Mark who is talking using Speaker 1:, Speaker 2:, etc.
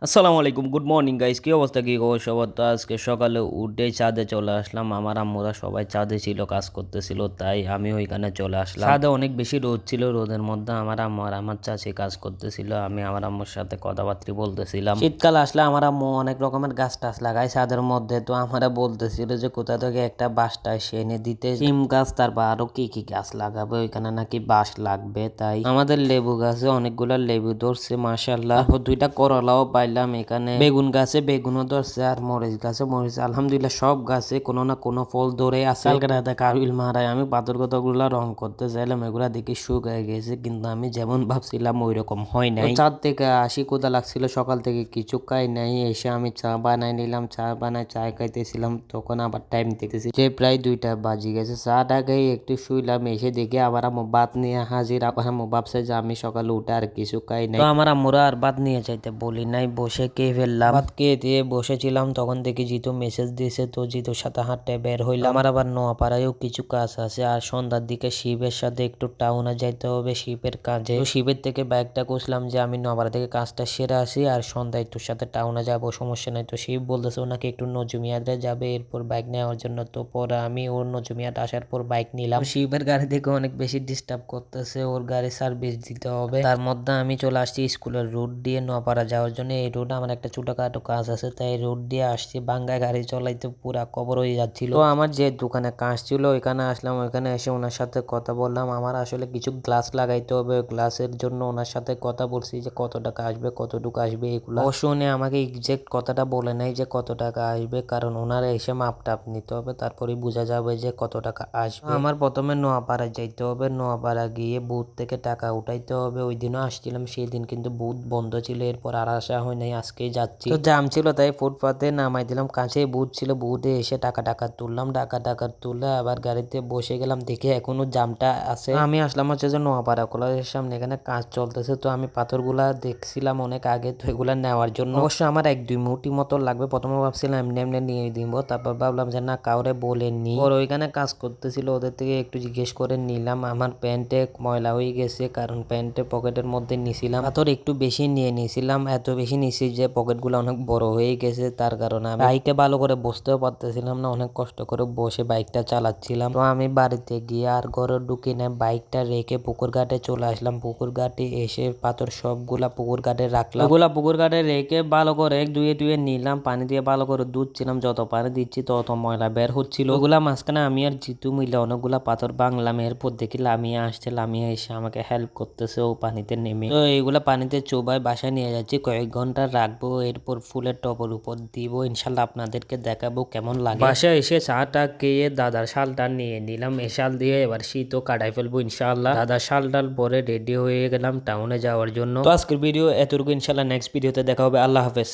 Speaker 1: আসসালামু আলাইকুম, good morning guys. কি অবস্থা, কি খবর সবার? তো আজকে সকালে উঠেই ছাদে চলে আসলাম। আমার আম্মুরা সবাই ছাদে ছিল, কাজ করতেছিল, তাই আমি ওইখানে চলে আসলাম। ছাদে অনেক বেশি রোদ ছিল, রোদের মধ্যে আমার আম্মু আর আমার চাচি কাজ করতেছিল, আমি আমার আম্মুর সাথে কথাবার্তা বলতেছিলাম। শীতকাল আসলে আমার আম্মু অনেক রকমের গাছ টাছ লাগায় ছাদের মধ্যে, তো আমারা বলতেছিল যে কোথা থেকে একটা বাঁশ টাস এনে দিতে, সিম গাছ তারপর আরো কি কি গাছ লাগাবে, ওইখানে নাকি বাঁশ লাগবে। তাই আমাদের লেবু গাছে অনেকগুলা লেবু ধরছে মাশাআল্লাহ। তারপর দুইটা করলাও পাইলাম এখানে, বেগুন গাছে বেগুনও ধরছে, আর মরিচ গাছে মরিচ। আলহামদুলিল্লাহ সব গাছে কোনো না কোনো ফল ধরে আছে। কালকে রাতে কাবিল মারায় আমি পাথর কতগুলা রং করতে চাইলাম, এগুলা দেখি শুকায় গেছে, কিন্তু আমি যেমন ভাবছিলাম ওই রকম হয় নাই। চাঁদ থেকে আসি কোথা লাগছিল, সকাল থেকে কিছু খাই নাই, এসে আমি চা বানাই নিলাম, চা বানাই চা খাইতেছিলাম, তখন আবার টাইম দেখতেছি যে প্রায় 2টা বাজি গেছে। চাটা খাই একটু শুইলাম, এসে দেখি আবার আম্মু ভাত নিয়ে হাজির। আবার আম্মু ভাবছে যে আমি সকালে উঠে আর কিছু খাই নাই, তো আমার আম্মুরা আর ভাত নিয়ে চাইতে বলি নাই, বসে খেয়ে ফেললাম। ভাত খেয়ে দিয়ে বসেছিলাম, তখন দেখি জিতু মেসেজ দিয়েছে, তো জিতুর সাথে হাঁটতে বের হইলাম। আমার আবার নোয়াপাড়ায়ও কিছু কাজ আছে, আর সন্ধ্যার দিকে শিবের সাথে একটু টাউনে যাইতে হবে শিবের কাজে। তো শিবের থেকে বাইকটা কুছলাম যে আমি নোয়াপাড়া থেকে কাজটা সেরে আসি, আর সন্ধ্যায় তোর সাথে টাউনে যাবো, সমস্যা নাই। তো শিব বলতেছে ওনাকে একটু নজুমিয়াতে যাবে, এরপর বাইক নেওয়ার জন্য। তো পরে আমি ওর নজুমিয়াত আসার পর বাইক নিলাম। শিবের গাড়ি থেকে অনেক বেশি ডিস্টার্ব করতেছে, ওর গাড়ি সার্ভিস দিতে হবে। তার মধ্যে আমি চলে আসছি স্কুলের রুট দিয়ে নোয়াপাড়া যাওয়ার জন্য। এই রুট আমার একটা ছোটখাটো কাজ আছে, তাই রুট দিয়ে আসছি। বাঙ্গায় গাড়ি চলাইতে পুরা কবর হয়ে যাচ্ছিল। তো আমার যে দোকানে কাজ ছিল ওইখানে আসলাম, ওইখানে এসে ওনার সাথে কথা বললাম। আমার আসলে কিছু গ্লাস লাগাইতে হবে, গ্লাসের জন্য ওনার সাথে কথা বলছি যে কত টাকা আসবে, কতটুকু আসবে এগুলো। অবশ্য উনি আমাকে এক্সাক্ট কথাটা বলে নাই যে কত টাকা আসবে, কারণ ওনারা এসে মাপ টাপ নিতে হবে, তারপরে বোঝা যাবে যে কত টাকা আসবে। আমার প্রথমে নোয়াপাড়া যাইতে হবে, নোয়াপাড়া গিয়ে বুথ থেকে টাকা উঠাইতে হবে। ওই দিনও আসছিলাম, সেই দিন কিন্তু বুথ বন্ধ ছিল, এরপর আর আসা হয় নাই, আজকেই যাচ্ছি। তো জাম ছিল তাই ফুটপাতে নামাই দিলাম, কাছে বুথ ছিল, বুথে এসে টাকা তুললাম, টাকা তুলে আবার গাড়িতে বসে গেলাম, দেখে এখনো জামটা আছে। আমি আসলাম হচ্ছে যে নোয়াপাড়া কলেজের সামনে, এখানে কাজ চলতেছে, তো আমি পাথরগুলা দেখছিলাম অনেক আগে, তো এগুলা নেওয়ার জন্য অবশ্য আমার 1-2 মুঠি মতো লাগবে। প্রথমে ভাবছিলাম এমনি এমনি নিয়ে দিব, তারপর ভাবলাম যে না, কাউরে বলে নি। ওর ওইখানে কাজ করতেছিল, ওদের থেকে একটু জিজ্ঞেস করে নিলাম। আমার প্যান্টে ময়লা হয়ে গেছে, কারণ প্যান্টের পকেটের মধ্যে নিছিলাম পাথর, একটু বেশি নিয়ে নিছিলাম, এত বেশি নিছি যে পকেটগুলো অনেক বড় হয়ে গেছে, তার কারণে আমি বাইকে ভালো করে বসতেও পারতেছিলাম না, অনেক কষ্ট করে বসে বাইকটা চালাচ্ছিলাম। তো আমি বাড়িতে গিয়ে আর ঘরে ঢুকি না, বাইকটা রেখে পুকুর ঘাটে চলে আসলাম। পুকুর ঘাটে এসে পাথর সবগুলা পুকুর ঘাটে রাখলাম, ওগুলা পুকুর ঘাটে রেখে ভালো করে ধুয়ে নিলাম, পানি দিয়ে ভালো করে ধুচ্ছিলাম। যত পানি দিচ্ছি তত ময়লা বের হচ্ছিল। ওগুলা মাঝখানে আমি আর জিতু মিলে অনেকগুলা পাথর ভাঙলাম। এরপর দেখি লামিয়া আসছে, লামিয়া এসে আমাকে হেল্প করতেছে ও পানিতে নেমে। তো এইগুলা পানিতে চোবাই বাসায় নিয়ে যাচ্ছি, কয়েক ঘন্টা রাখবো, এরপর ফুলের টবের উপর দিব, ইনশাল্লাহ আপনাদেরকে দেখাবো কেমন লাগে। বাসায় এসে চাটা খেয়ে দাদার শালটা নিয়ে নিলাম, এ শাল দিয়ে এবার শীতও কাটাই ফেলবো ইনশাল্লাহ। দাদার শাল ডাল পরে রেডি হয়ে গেলাম টাউনে যাওয়ার জন্য। তো আজকের ভিডিও এতটুকু, ইনশাল্লাহ নেক্সট ভিডিওতে দেখা হবে। আল্লাহ হাফেজ।